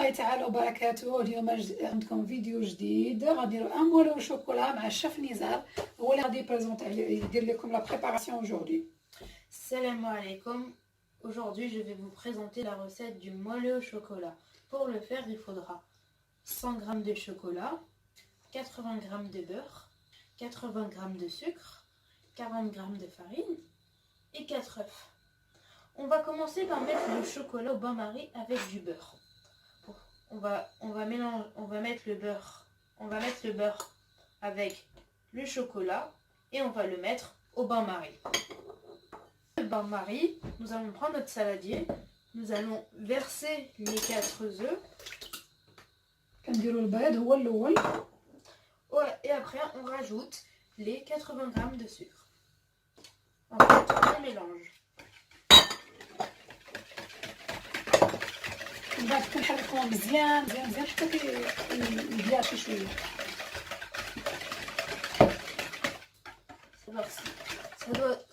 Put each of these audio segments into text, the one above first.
الله تعالى وبركاته. اليوم عندكم فيديو جديد، غنديرو ان مولو شوكولا مع الشيف نزار، هو اللي غادي يدير لكم لا بريباراسيون aujourd'hui. Salam alaikum. Aujourd'hui, je vais vous présenter la recette du moelleux au chocolat. Pour le faire, il faudra 100 g de chocolat, 80 g de beurre, 80 g de sucre, 40 g de farine et 4 œufs. On va commencer par mettre le chocolat au bain-marie avec du beurre. On va mettre le beurre avec le chocolat et on va le mettre au bain-marie. Le bain-marie, nous allons prendre notre saladier, nous allons verser les 4 œufs. Et après on rajoute les 80 g de sucre. Ensuite on mélange.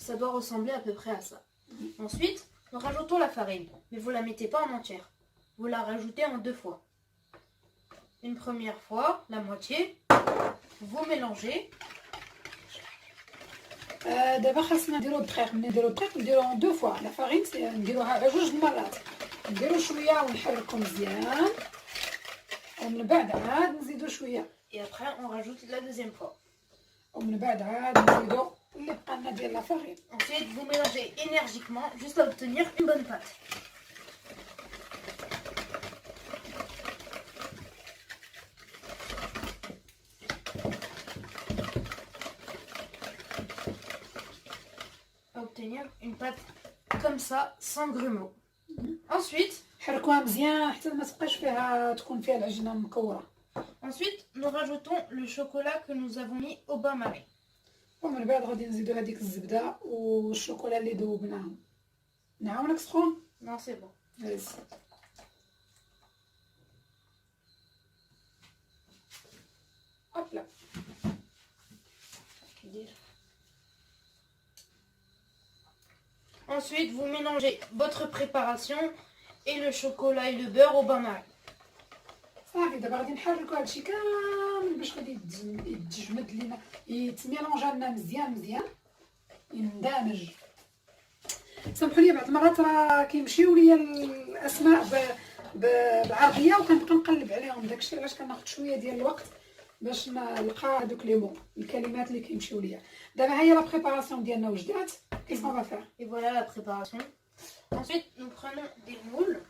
Ça doit ressembler à peu près à ça. Ensuite, nous rajoutons la farine, mais vous ne la mettez pas en entière. Vous la rajoutez en 2 fois. Une première fois, la moitié, vous mélangez. دابا خاصنا نديرو الدقيق، ملي نديرو الدقيق نديروه ان 2 فوا. لا فارين نديروها على 2 المرات، نديرو شويه ونحركو مزيان ومن بعد عاد نزيدو شويه. Et après on rajoute la deuxième fois. ومن بعد عاد نزيدو اللي بقى لنا ديال لا فارين. Ensuite vous mélangez énergiquement jusqu'à obtenir une bonne pâte. Obtenir une pâte comme ça sans grumeaux. Ensuite حركوها مزيان حتى ما تبقاش فيها تكون فيها العجينه مكوره. Ensuite nous rajoutons le chocolat que nous avons mis au bain-marie. ومن بعد غادي نزيدو هذيك الزبده والشوكولا اللي ذوبناهم. نعاونك سخون؟ Non, c'est bon. Vas-y. Hop là. Ensuite, vous mélangez votre préparation et le chocolat et le beurre au bain-marie. صافي دابا غادي نحركو هادشي كامل باش غادي يتجمد لينا، يتميلونجا لنا مزيان يندمج. سامحوا لي بعض المرات راه كيمشيو ليا الاسماء بالعربيه وكنبقى نقلب عليهم، داكشي علاش كناخذ شويه ديال الوقت باش نلقى هذوك لي مون الكلمات اللي كيمشيو ليا. دابا هي لا بريباراسيون ديالنا وجدات. كيف on va faire؟ Et voilà la préparation. Ensuite, nous prenons des moules.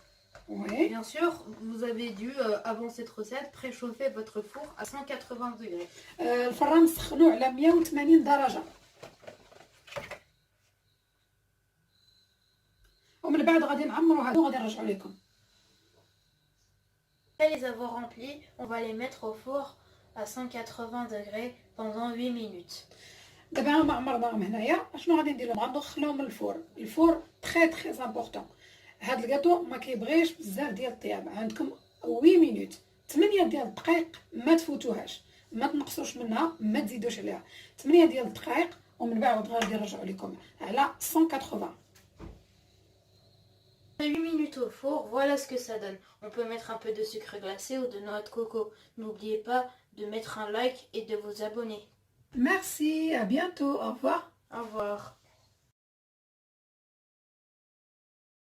Oui. Bien sûr, vous avez dû, avant cette recette, préchauffer votre four à 180 degrés. الفران نسخنوه على 180 درجة. ومن بعد غادي نعمروها وغادي نرجعو لكم. Après les avoir remplis, on va les mettre au four à 180 degrés pendant 8 minutes. دابا هما عمرناهم هنايا، اشنو غادي ندير لهم؟ غندخلهم للفور. الفور تري امبورطون. هاد الكاطو ما كيبغيش بزاف ديال الطياب. عندكم 8 مينوت، 8 ديال الدقائق، ما تفوتوهاش، ما تنقصوش منها، ما تزيدوش عليها. 8 ديال الدقائق ومن بعد غادي نرجعوا لكم على 180. 8 minutes au four, voilà ce que ça donne. On peut mettre un peu de sucre glacé ou de noix de coco. N'oubliez pas de mettre un like et de vous abonner. Merci, à bientôt, au revoir.